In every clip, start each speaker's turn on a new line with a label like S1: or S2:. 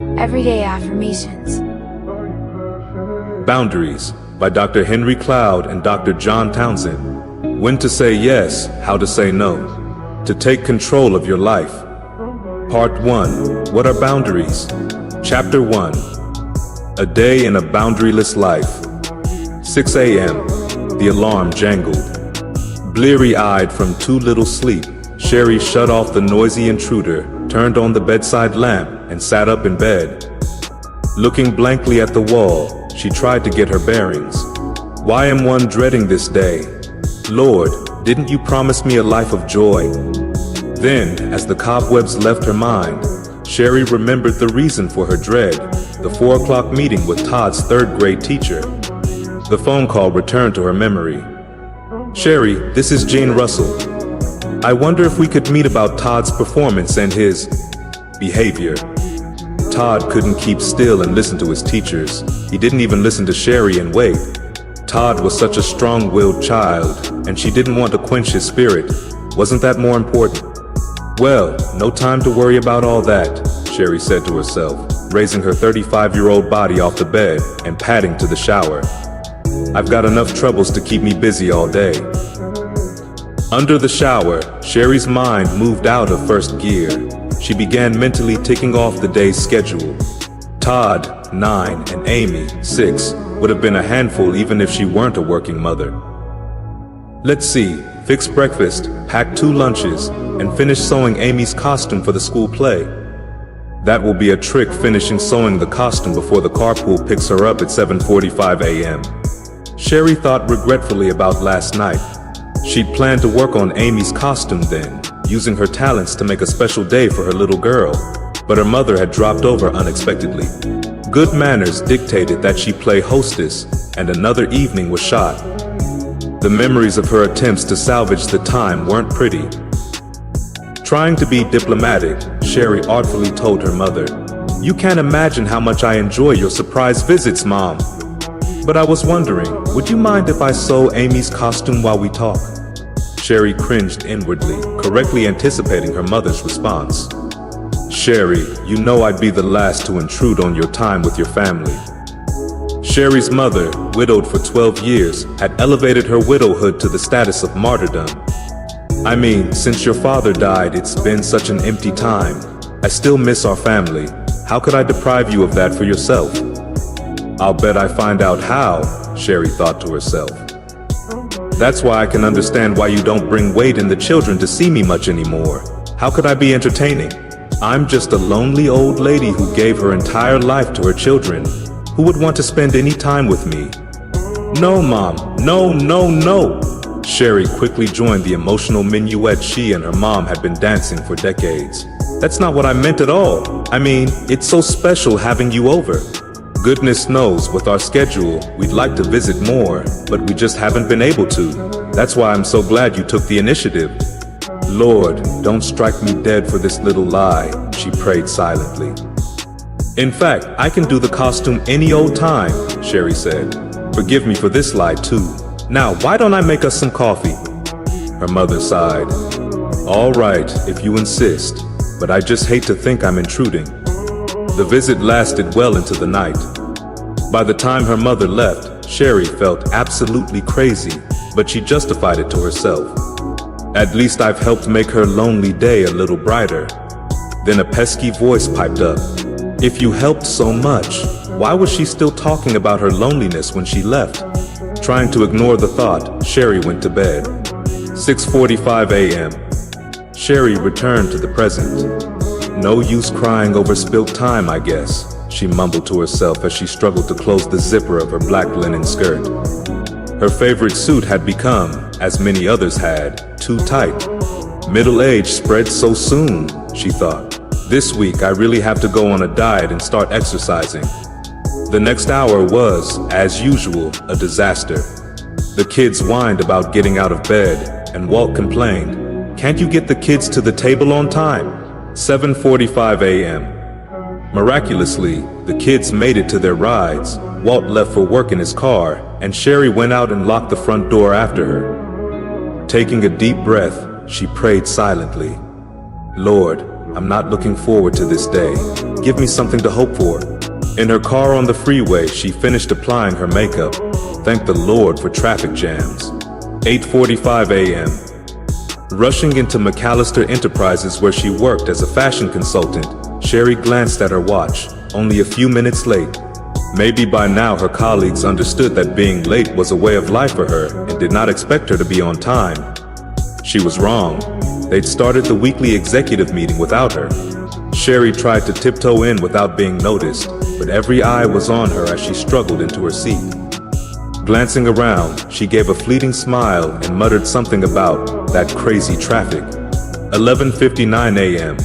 S1: Everyday Affirmations.
S2: Boundaries by Dr. Henry Cloud and Dr. John Townsend. When to say yes, how to say no. To take control of your life. Part 1. What are boundaries? Chapter 1. A day in a boundaryless life. 6 a.m. The alarm jangled. Bleary-eyed from too little sleep, Sherry shut off the noisy intruder, turned on the bedside lamp, and sat up in bed. Looking blankly at the wall, she tried to get her bearings. Why am one dreading this day? Lord, didn't you promise me a life of joy? Then, as the cobwebs left her mind, Sherry remembered the reason for her dread, the 4 o'clock meeting with Todd's third-grade teacher. The phone call returned to her memory. Sherry, this is Jane Russell. I wonder if we could meet about Todd's performance and his behavior. Todd couldn't keep still and listen to his teachers. He didn't even listen to Sherry and wait. Todd was such a strong-willed child, and she didn't want to quench his spirit. Wasn't that more important? Well, no time to worry about all that, Sherry said to herself, raising her 35-year-old body off the bed and padding to the shower. I've got enough troubles to keep me busy all day. Under the shower, Sherry's mind moved out of first gear. She began mentally ticking off the day's schedule. Todd, 9, and Amy, 6, would have been a handful even if she weren't a working mother. Let's see, fix breakfast, pack 2 lunches, and finish sewing Amy's costume for the school play. That will be a trick, finishing sewing the costume before the carpool picks her up at 7:45 a.m. Sherry thought regretfully about last night. She'd planned to work on Amy's costume then, using her talents to make a special day for her little girl, but her mother had dropped over unexpectedly. Good manners dictated that she play hostess, and another evening was shot. The memories of her attempts to salvage the time weren't pretty. Trying to be diplomatic, Sherry artfully told her mother, "You can't imagine how much I enjoy your surprise visits, Mom. But I was wondering, would you mind if I sew Amy's costume while we talk?" Sherry cringed inwardly, correctly anticipating her mother's response. "Sherry, you know I'd be the last to intrude on your time with your family." Sherry's mother, widowed for 12 years, had elevated her widowhood to the status of martyrdom. "I mean, since your father died, it's been such an empty time. I still miss our family. How could I deprive you of that for yourself?" "I'll bet I find out how," Sherry thought to herself. "That's why I can understand why you don't bring Wade and the children to see me much anymore. How could I be entertaining? I'm just a lonely old lady who gave her entire life to her children. Who would want to spend any time with me?" "No, Mom, no, no, no!" Sherry quickly joined the emotional minuet she and her mom had been dancing for decades. "That's not what I meant at all. I mean, it's so special having you over. Goodness knows, with our schedule, we'd like to visit more, but we just haven't been able to. That's why I'm so glad you took the initiative." "Lord, don't strike me dead for this little lie," she prayed silently. "In fact, I can do the costume any old time," Sherry said. "Forgive me for this lie too. Now, why don't I make us some coffee?" Her mother sighed. "All right, if you insist, but I just hate to think I'm intruding." The visit lasted well into the night. By the time her mother left, Sherry felt absolutely crazy, but she justified it to herself. "At least I've helped make her lonely day a little brighter." Then a pesky voice piped up. If you helped so much, why was she still talking about her loneliness when she left? Trying to ignore the thought, Sherry went to bed. 6:45 a.m. Sherry returned to the present. "No use crying over spilt time, I guess," she mumbled to herself as she struggled to close the zipper of her black linen skirt. Her favorite suit had become, as many others had, too tight. Middle age spread so soon, she thought. This week I really have to go on a diet and start exercising. The next hour was, as usual, a disaster. The kids whined about getting out of bed, and Walt complained, "Can't you get the kids to the table on time?" 7:45 a.m. Miraculously, the kids made it to their rides. Walt left for work in his car, and Sherry went out and locked the front door after her. Taking a deep breath, she prayed silently. "Lord, I'm not looking forward to this day. Give me something to hope for. In her car on the freeway, she finished applying her makeup. Thank the Lord for traffic jams. 8:45 a.m. Rushing into McAllister Enterprises where she worked as a fashion consultant, Sherry glanced at her watch, only a few minutes late. Maybe by now her colleagues understood that being late was a way of life for her and did not expect her to be on time. She was wrong. They'd started the weekly executive meeting without her. Sherry tried to tiptoe in without being noticed, but every eye was on her as she struggled into her seat. Glancing around, she gave a fleeting smile and muttered something about that crazy traffic. 11:59 a.m.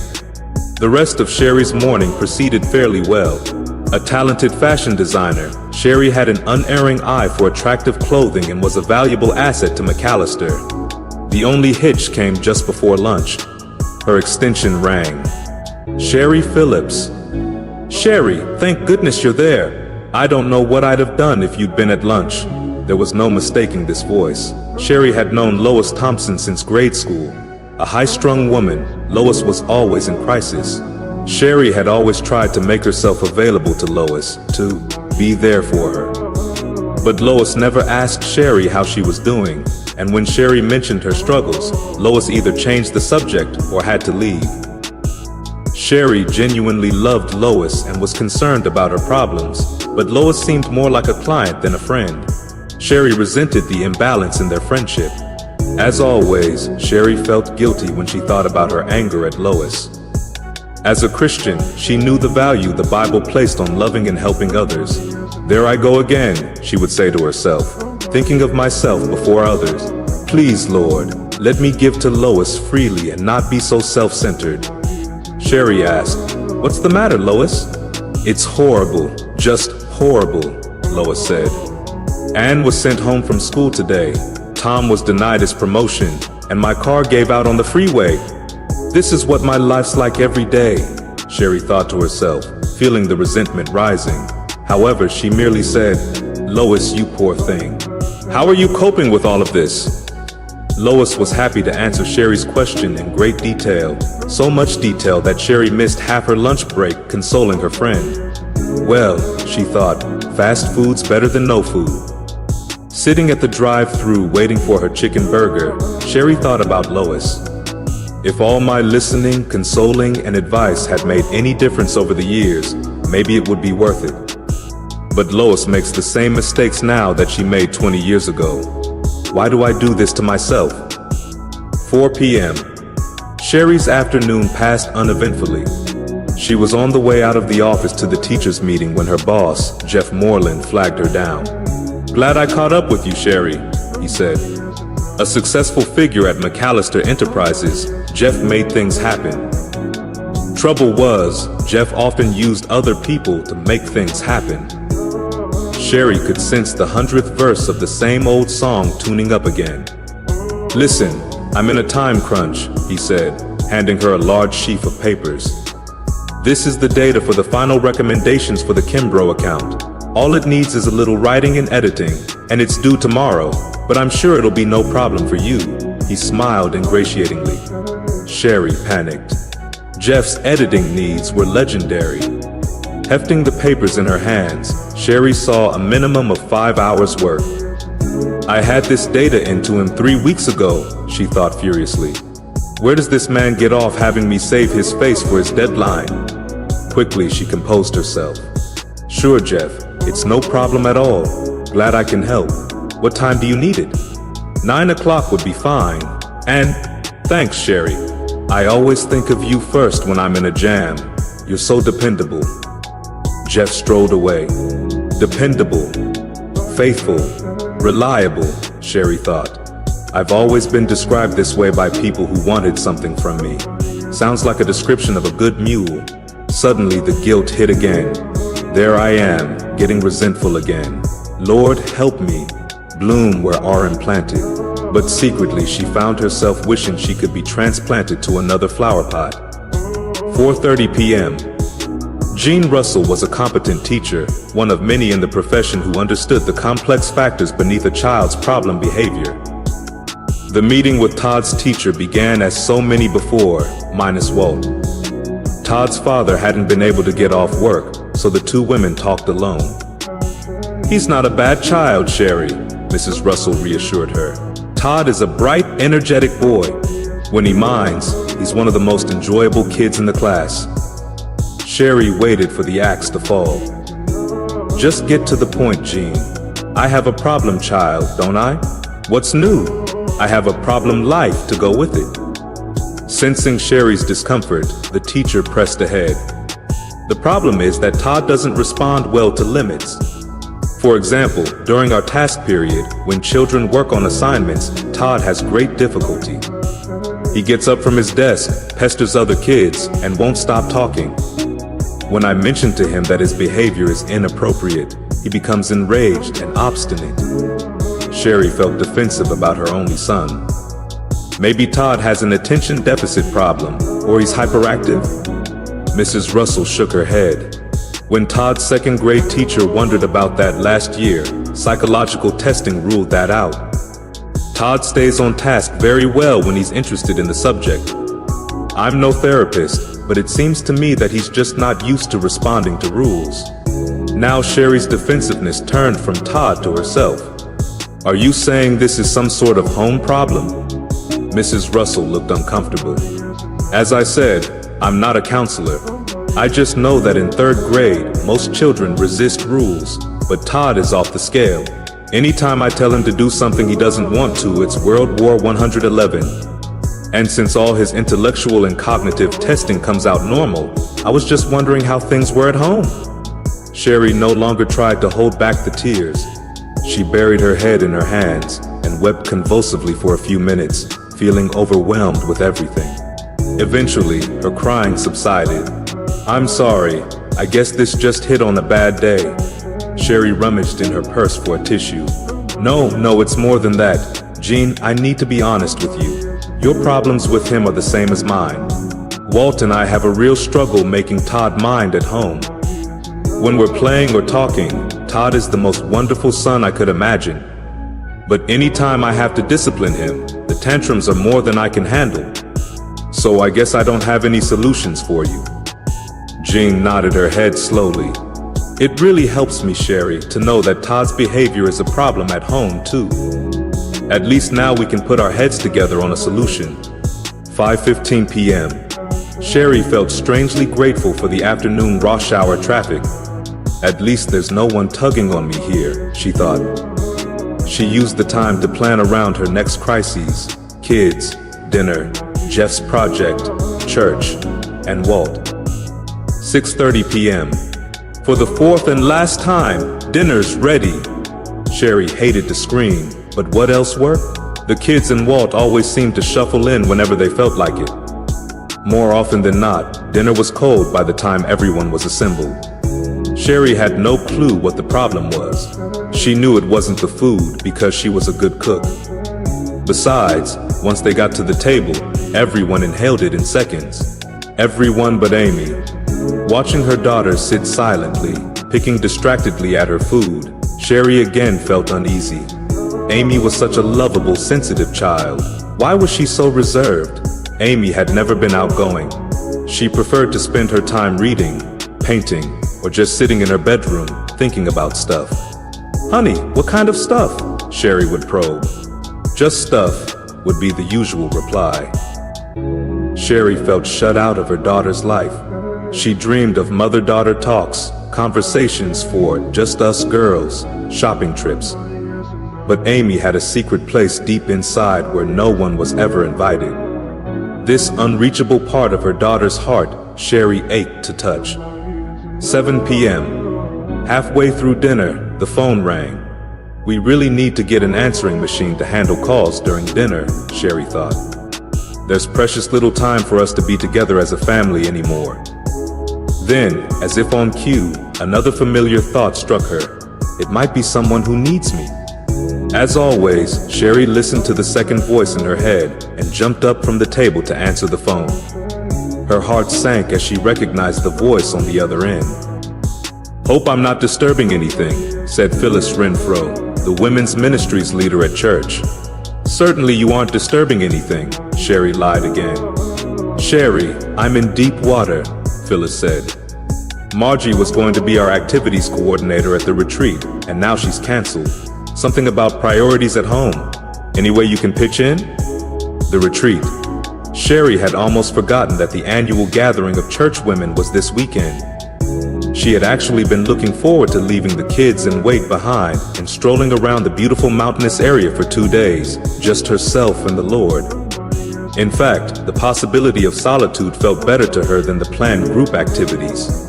S2: The rest of Sherry's morning proceeded fairly well. A talented fashion designer, Sherry had an unerring eye for attractive clothing and was a valuable asset to McAllister. The only hitch came just before lunch. Her extension rang. Sherry Phillips. Sherry, thank goodness you're there. I don't know what I'd have done if you'd been at lunch. There was no mistaking this voice. Sherry had known Lois Thompson since grade school. A high-strung woman, Lois was always in crisis. Sherry had always tried to make herself available to Lois, to be there for her. But Lois never asked Sherry how she was doing, and when Sherry mentioned her struggles, Lois either changed the subject or had to leave. Sherry genuinely loved Lois and was concerned about her problems, but Lois seemed more like a client than a friend. Sherry resented the imbalance in their friendship. As always, Sherry felt guilty when she thought about her anger at Lois. As a Christian, she knew the value the Bible placed on loving and helping others. There I go again, she would say to herself, thinking of myself before others. Please, Lord, let me give to Lois freely and not be so self-centered. Sherry asked, "What's the matter, Lois?" "It's horrible, just horrible," Lois said. Anne was sent home from school today. Tom was denied his promotion, and my car gave out on the freeway. This is what my life's like every day, Sherry thought to herself, feeling the resentment rising. However, she merely said, "Lois, you poor thing. How are you coping with all of this?" Lois was happy to answer Sherry's question in great detail, so much detail that Sherry missed half her lunch break consoling her friend. Well, she thought, fast food's better than no food. Sitting at the drive-thru waiting for her chicken burger, Sherry thought about Lois. If all my listening, consoling, and advice had made any difference over the years, maybe it would be worth it. But Lois makes the same mistakes now that she made 20 years ago. Why do I do this to myself? 4 p.m. Sherry's afternoon passed uneventfully. She was on the way out of the office to the teachers' meeting when her boss, Jeff Moreland, flagged her down. "Glad I caught up with you, Sherry," he said. A successful figure at McAllister Enterprises, Jeff made things happen. Trouble was, Jeff often used other people to make things happen. Sherry could sense the 100th verse of the same old song tuning up again. "Listen, I'm in a time crunch," he said, handing her a large sheaf of papers. "This is the data for the final recommendations for the Kimbrough account. All it needs is a little writing and editing, and it's due tomorrow, but I'm sure it'll be no problem for you." He smiled ingratiatingly. Sherry panicked. Jeff's editing needs were legendary. Hefting the papers in her hands, Sherry saw a minimum of 5 hours' work. "I had this data into him 3 weeks ago," she thought furiously. "Where does this man get off having me save his face for his deadline?" Quickly, she composed herself. "Sure, Jeff, it's no problem at all. Glad I can help. What time do you need it?" 9 o'clock would be fine. "And thanks, Sherry. I always think of you first when I'm in a jam. You're so dependable." Jeff strolled away. Dependable, faithful, reliable, Sherry thought. I've always been described this way by people who wanted something from me. Sounds like a description of a good mule. Suddenly the guilt hit again. There I am, getting resentful again. Lord, help me, bloom where are implanted. But secretly she found herself wishing she could be transplanted to another flower pot. 4:30 p.m. Jean Russell was a competent teacher, one of many in the profession who understood the complex factors beneath a child's problem behavior. The meeting with Todd's teacher began as so many before, minus Walt. Todd's father hadn't been able to get off work, so the two women talked alone. "He's not a bad child, Sherry," Mrs. Russell reassured her. "Todd is a bright, energetic boy. When he minds, he's one of the most enjoyable kids in the class." Sherry waited for the axe to fall. "Just get to the point, Jean. I have a problem child, don't I? What's new? I have a problem life to go with it." Sensing Sherry's discomfort, the teacher pressed ahead. "The problem is that Todd doesn't respond well to limits. For example, during our task period, when children work on assignments, Todd has great difficulty. He gets up from his desk, pesters other kids, and won't stop talking. When I mention to him that his behavior is inappropriate, he becomes enraged and obstinate." Sherry felt defensive about her only son. "Maybe Todd has an attention deficit problem, or he's hyperactive?" Mrs. Russell shook her head. When Todd's second grade teacher wondered about that last year, psychological testing ruled that out. Todd stays on task very well when he's interested in the subject. I'm no therapist, but it seems to me that he's just not used to responding to rules. Now Sherry's defensiveness turned from Todd to herself. "Are you saying this is some sort of home problem?" Mrs. Russell looked uncomfortable. "As I said, I'm not a counselor. I just know that in third grade, most children resist rules, but Todd is off the scale. Anytime I tell him to do something he doesn't want to, it's World War 111. And since all his intellectual and cognitive testing comes out normal, I was just wondering how things were at home." Sherry no longer tried to hold back the tears. She buried her head in her hands and wept convulsively for a few minutes, feeling overwhelmed with everything. Eventually, her crying subsided. "I'm sorry, I guess this just hit on a bad day." Sherry rummaged in her purse for a tissue. No, it's more than that. Jean, I need to be honest with you. Your problems with him are the same as mine. Walt and I have a real struggle making Todd mind at home. When we're playing or talking, Todd is the most wonderful son I could imagine. But anytime I have to discipline him, the tantrums are more than I can handle. So I guess I don't have any solutions for you. Jean nodded her head slowly. "It really helps me, Sherry, to know that Todd's behavior is a problem at home, too. At least now we can put our heads together on a solution." 5:15 p.m. Sherry felt strangely grateful for the afternoon rush hour traffic. "At least there's no one tugging on me here," she thought. She used the time to plan around her next crises: kids, dinner, Jeff's project, church, and Walt. 6:30 p.m. For the fourth and last time, dinner's ready. Sherry hated to scream, but what else worked? The kids and Walt always seemed to shuffle in whenever they felt like it. More often than not, dinner was cold by the time everyone was assembled. Sherry had no clue what the problem was. She knew it wasn't the food because she was a good cook. Besides, once they got to the table, everyone inhaled it in seconds. Everyone but Amy. Watching her daughter sit silently, picking distractedly at her food, Sherry again felt uneasy. Amy was such a lovable, sensitive child. Why was she so reserved? Amy had never been outgoing. She preferred to spend her time reading, painting, or just sitting in her bedroom, thinking about stuff. "Honey, what kind of stuff?" Sherry would probe. "Just stuff," would be the usual reply. Sherry felt shut out of her daughter's life. She dreamed of mother-daughter talks, conversations for just us girls, shopping trips. But Amy had a secret place deep inside where no one was ever invited. This unreachable part of her daughter's heart, Sherry ached to touch. 7 p.m. Halfway through dinner, the phone rang. "We really need to get an answering machine to handle calls during dinner," Sherry thought. "There's precious little time for us to be together as a family anymore." Then, as if on cue, another familiar thought struck her. It might be someone who needs me. As always, Sherry listened to the second voice in her head and jumped up from the table to answer the phone. Her heart sank as she recognized the voice on the other end. "Hope I'm not disturbing anything," said Phyllis Renfro, the women's ministries leader at church. "Certainly you aren't disturbing anything," Sherry lied again. "Sherry, I'm in deep water," Phyllis said. Margie was going to be our activities coordinator at the retreat, and now she's canceled. Something about priorities at home. Any way you can pitch in? The retreat. Sherry had almost forgotten that the annual gathering of church women was this weekend. She had actually been looking forward to leaving the kids and weight behind and strolling around the beautiful mountainous area for 2 days, just herself and the Lord. In fact, the possibility of solitude felt better to her than the planned group activities.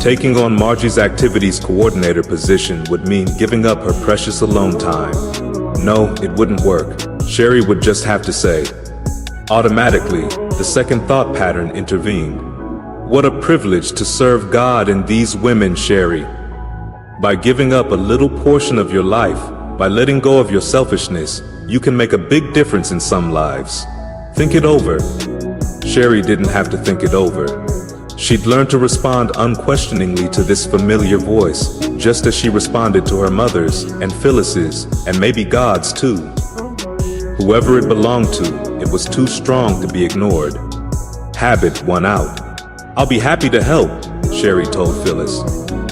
S2: Taking on Margie's activities coordinator position would mean giving up her precious alone time. No, it wouldn't work. Sherry would just have to say. Automatically, the second thought pattern intervened. What a privilege to serve God and these women, Sherry. By giving up a little portion of your life, by letting go of your selfishness, you can make a big difference in some lives. Think it over. Sherry didn't have to think it over. She'd learned to respond unquestioningly to this familiar voice, just as she responded to her mother's and Phyllis's, and maybe God's too. Whoever it belonged to, it was too strong to be ignored. Habit won out. I'll be happy to help, Sherry told Phyllis.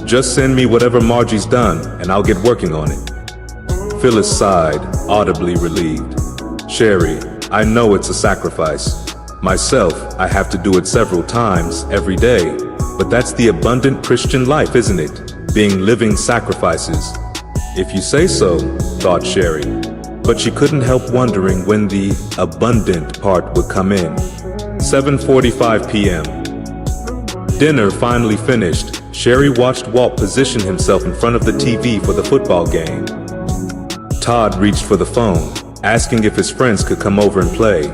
S2: Just send me whatever Margie's done, and I'll get working on it. Phyllis sighed, audibly relieved. Sherry, I know it's a sacrifice. Myself, I have to do it several times, every day. But that's the abundant Christian life, isn't it? Being living sacrifices. If you say so, thought Sherry. But she couldn't help wondering when the abundant part would come in. 7:45 p.m. Dinner finally finished. Sherry watched Walt position himself in front of the TV for the football game. Todd reached for the phone, asking if his friends could come over and play.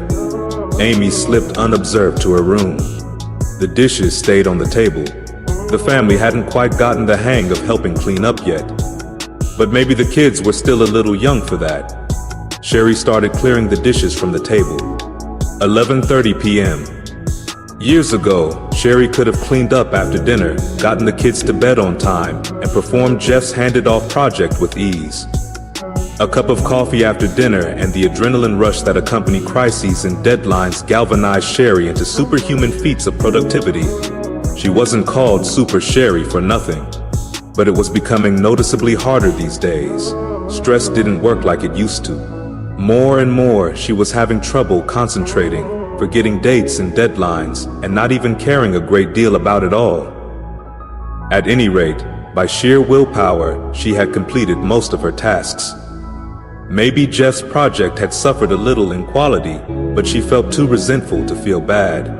S2: Amy slipped unobserved to her room. The dishes stayed on the table. The family hadn't quite gotten the hang of helping clean up yet. But maybe the kids were still a little young for that. Sherry started clearing the dishes from the table. 11:30 p.m. Years ago, Sherry could have cleaned up after dinner, gotten the kids to bed on time, and performed Jeff's handed-off project with ease. A cup of coffee after dinner and the adrenaline rush that accompany crises and deadlines galvanized Sherry into superhuman feats of productivity. She wasn't called Super Sherry for nothing, but it was becoming noticeably harder these days. Stress didn't work like it used to. More and more, she was having trouble concentrating, forgetting dates and deadlines, and not even caring a great deal about it all. At any rate, by sheer willpower, she had completed most of her tasks. Maybe Jeff's project had suffered a little in quality, but she felt too resentful to feel bad.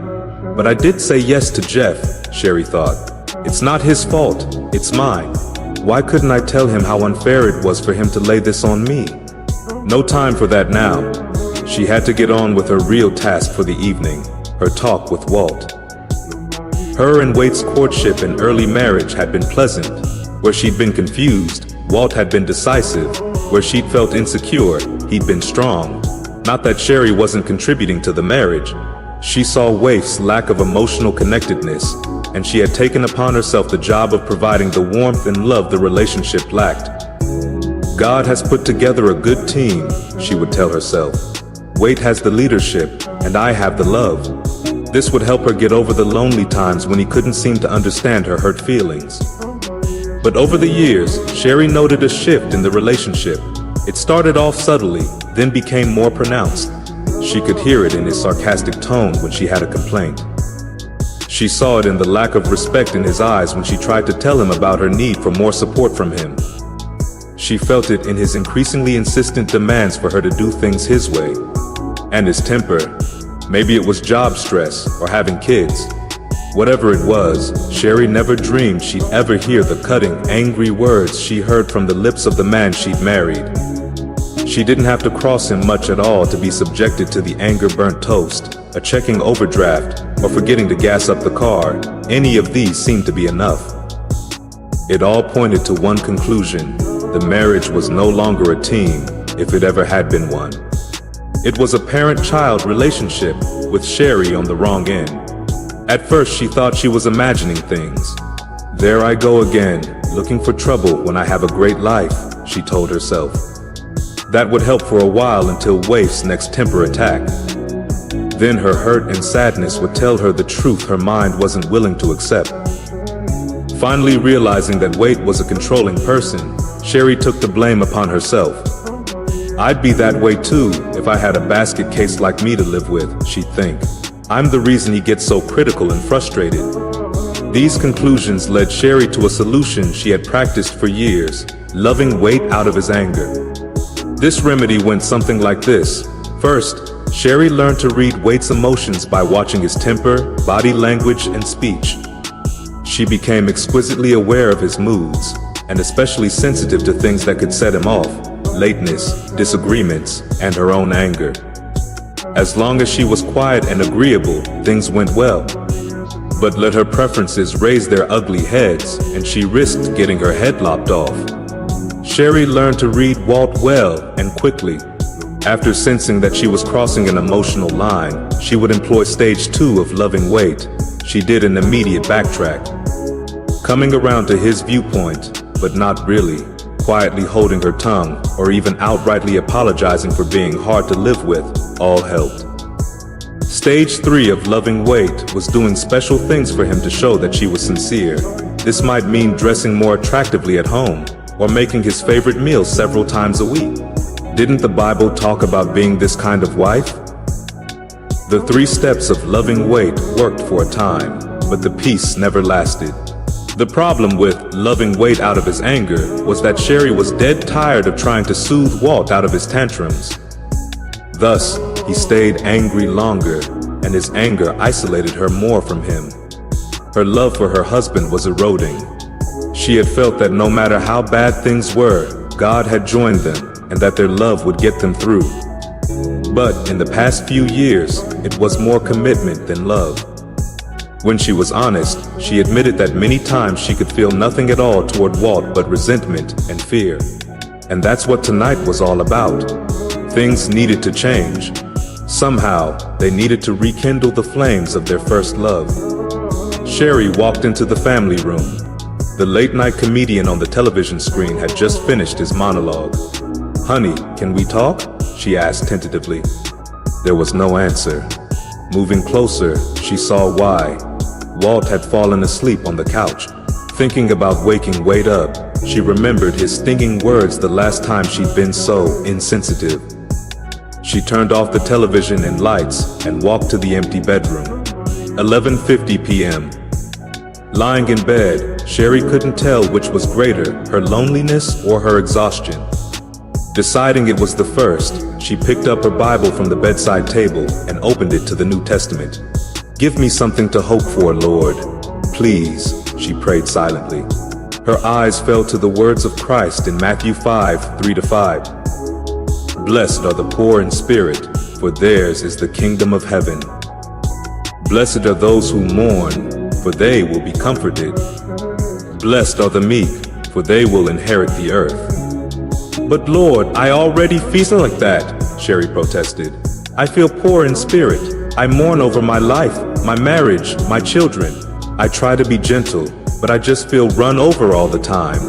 S2: But I did say yes to Jeff, Sherry thought. It's not his fault, it's mine. Why couldn't I tell him how unfair it was for him to lay this on me? No time for that now. She had to get on with her real task for the evening, her talk with Walt. Her and Wade's courtship and early marriage had been pleasant. Where she'd been confused, Walt had been decisive. Where she'd felt insecure, he'd been strong. Not that Sherry wasn't contributing to the marriage. She saw Waif's lack of emotional connectedness, and she had taken upon herself the job of providing the warmth and love the relationship lacked. God has put together a good team, she would tell herself. Wade has the leadership, and I have the love. This would help her get over the lonely times when he couldn't seem to understand her hurt feelings. But over the years, Sherry noted a shift in the relationship. It started off subtly, then became more pronounced. She could hear it in his sarcastic tone when she had a complaint. She saw it in the lack of respect in his eyes when she tried to tell him about her need for more support from him. She felt it in his increasingly insistent demands for her to do things his way. And his temper. Maybe it was job stress or having kids. Whatever it was, Sherry never dreamed she'd ever hear the cutting, angry words she heard from the lips of the man she'd married. She didn't have to cross him much at all to be subjected to the anger-burnt toast, a checking overdraft, or forgetting to gas up the car. Any of these seemed to be enough. It all pointed to one conclusion. The marriage was no longer a team, if it ever had been one. It was a parent-child relationship, with Sherry on the wrong end. At first, she thought she was imagining things. There I go again, looking for trouble when I have a great life, she told herself. That would help for a while until Waif's next temper attack. Then her hurt and sadness would tell her the truth her mind wasn't willing to accept. Finally realizing that weight was a controlling person, Sherry took the blame upon herself. I'd be that way too if I had a basket case like me to live with, she'd think. I'm the reason he gets so critical and frustrated. These conclusions led Sherry to a solution she had practiced for years, loving weight out of his anger. This remedy went something like this. First, Sherry learned to read Wait's emotions by watching his temper, body language, and speech. She became exquisitely aware of his moods, and especially sensitive to things that could set him off, lateness, disagreements, and her own anger. As long as she was quiet and agreeable, things went well. But let her preferences raise their ugly heads, and she risked getting her head lopped off. Sherry learned to read Walt well and quickly. After sensing that she was crossing an emotional line, she would employ stage 2 of loving weight. She did an immediate backtrack, coming around to his viewpoint, but not really, quietly holding her tongue, or even outrightly apologizing for being hard to live with, all helped. Stage 3 of loving weight was doing special things for him to show that she was sincere. This might mean dressing more attractively at home, or making his favorite meal several times a week. Didn't the Bible talk about being this kind of wife? The 3 steps of loving weight worked for a time, but the peace never lasted. The problem with loving weight out of his anger was that Sherry was dead tired of trying to soothe Walt out of his tantrums. Thus, he stayed angry longer, and his anger isolated her more from him. Her love for her husband was eroding. She had felt that no matter how bad things were, God had joined them, and that their love would get them through. But in the past few years, it was more commitment than love. When she was honest, she admitted that many times she could feel nothing at all toward Walt but resentment and fear. And that's what tonight was all about. Things needed to change. Somehow, they needed to rekindle the flames of their first love. Sherry walked into the family room. The late-night comedian on the television screen had just finished his monologue. "Honey, can we talk?" she asked tentatively. There was no answer. Moving closer, she saw why. Walt had fallen asleep on the couch. Thinking about waking Wade up, she remembered his stinging words the last time she'd been so insensitive. She turned off the television and lights and walked to the empty bedroom. 11:50 p.m. Lying in bed, Sherry couldn't tell which was greater, her loneliness or her exhaustion. Deciding it was the first, she picked up her Bible from the bedside table and opened it to the New Testament. "Give me something to hope for, Lord. Please," she prayed silently. Her eyes fell to the words of Christ in Matthew 5:3-5. "Blessed are the poor in spirit, for theirs is the kingdom of heaven. Blessed are those who mourn, for they will be comforted. Blessed are the meek, for they will inherit the earth." "But Lord, I already feel like that," Sherry protested. "I feel poor in spirit. I mourn over my life, my marriage, my children. I try to be gentle, but I just feel run over all the time.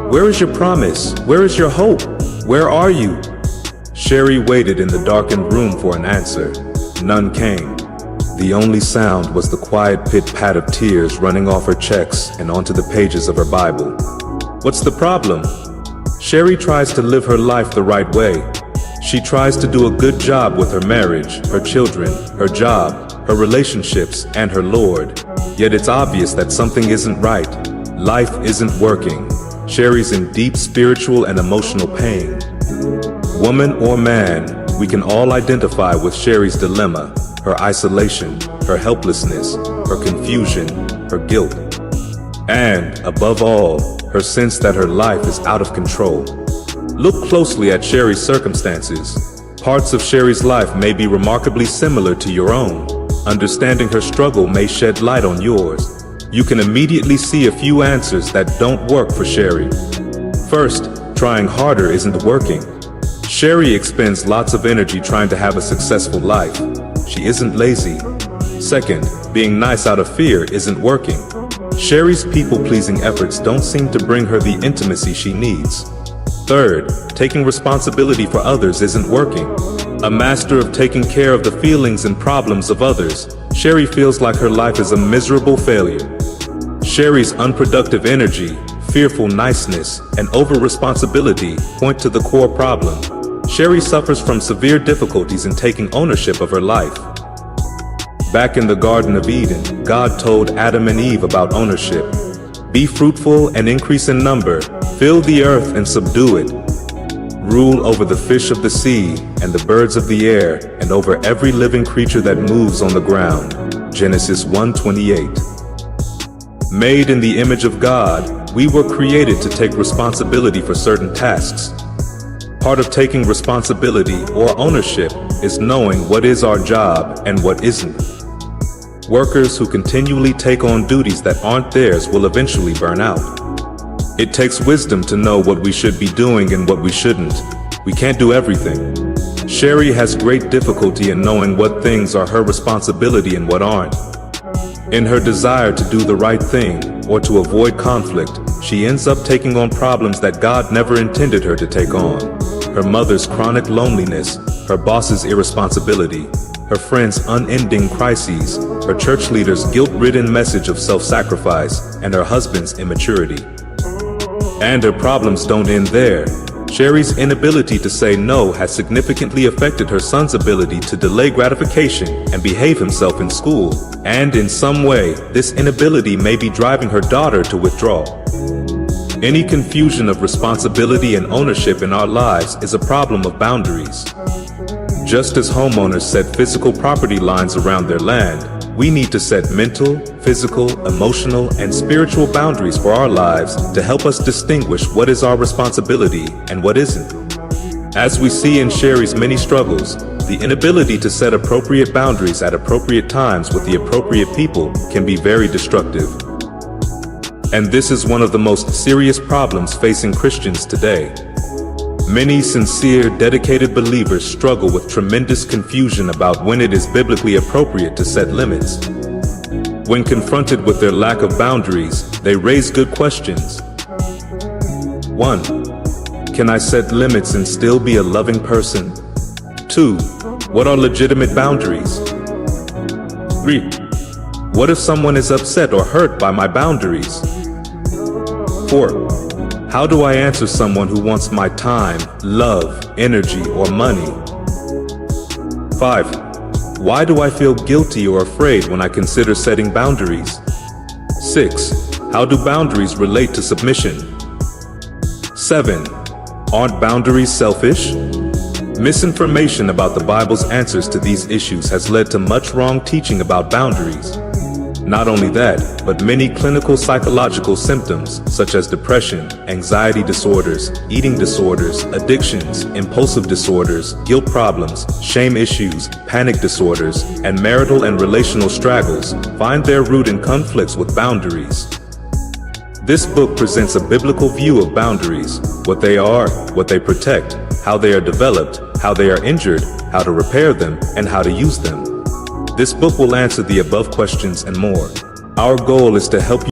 S2: Where is your promise? Where is your hope? Where are you?" Sherry waited in the darkened room for an answer. None came. The only sound was the quiet pit-pat of tears running off her checks and onto the pages of her Bible. What's the problem? Sherry tries to live her life the right way. She tries to do a good job with her marriage, her children, her job, her relationships, and her Lord. Yet it's obvious that something isn't right. Life isn't working. Sherry's in deep spiritual and emotional pain. Woman or man, we can all identify with Sherry's dilemma, her isolation, her helplessness, her confusion, her guilt, and, above all, her sense that her life is out of control. Look closely at Sherry's circumstances. Parts of Sherry's life may be remarkably similar to your own. Understanding her struggle may shed light on yours. You can immediately see a few answers that don't work for Sherry. First, trying harder isn't working. Sherry expends lots of energy trying to have a successful life. She isn't lazy. Second, being nice out of fear isn't working. Sherry's people-pleasing efforts don't seem to bring her the intimacy she needs. Third, taking responsibility for others isn't working. A master of taking care of the feelings and problems of others, Sherry feels like her life is a miserable failure. Sherry's unproductive energy, fearful niceness, and over-responsibility point to the core problem. Sherry suffers from severe difficulties in taking ownership of her life. Back in the Garden of Eden, God told Adam and Eve about ownership. Be fruitful and increase in number, fill the earth and subdue it. Rule over the fish of the sea and the birds of the air and over every living creature that moves on the ground. Genesis 1:28. Made in the image of God, we were created to take responsibility for certain tasks. Part of taking responsibility or ownership is knowing what is our job and what isn't. Workers who continually take on duties that aren't theirs will eventually burn out. It takes wisdom to know what we should be doing and what we shouldn't. We can't do everything. Sherry has great difficulty in knowing what things are her responsibility and what aren't. In her desire to do the right thing or to avoid conflict, she ends up taking on problems that God never intended her to take on. Her mother's chronic loneliness, her boss's irresponsibility, her friends' unending crises, her church leader's guilt-ridden message of self-sacrifice, and her husband's immaturity. And her problems don't end there. Sherry's inability to say no has significantly affected her son's ability to delay gratification and behave himself in school. And in some way, this inability may be driving her daughter to withdraw. Any confusion of responsibility and ownership in our lives is a problem of boundaries. Just as homeowners set physical property lines around their land, we need to set mental, physical, emotional, and spiritual boundaries for our lives to help us distinguish what is our responsibility and what isn't. As we see in Sherry's many struggles, the inability to set appropriate boundaries at appropriate times with the appropriate people can be very destructive. And this is one of the most serious problems facing Christians today. Many sincere, dedicated believers struggle with tremendous confusion about when it is biblically appropriate to set limits. When confronted with their lack of boundaries, they raise good questions. 1. Can I set limits and still be a loving person? 2. What are legitimate boundaries? 3. What if someone is upset or hurt by my boundaries? 4. How do I answer someone who wants my time, love, energy, or money? 5. Why do I feel guilty or afraid when I consider setting boundaries? 6. How do boundaries relate to submission? 7. Aren't boundaries selfish? Misinformation about the Bible's answers to these issues has led to much wrong teaching about boundaries. Not only that, but many clinical psychological symptoms such as depression, anxiety disorders, eating disorders, addictions, impulsive disorders, guilt problems, shame issues, panic disorders, and marital and relational struggles find their root in conflicts with boundaries. This book presents a biblical view of boundaries, what they are, what they protect, how they are developed, how they are injured, how to repair them, and how to use them. This book will answer the above questions and more. Our goal is to help you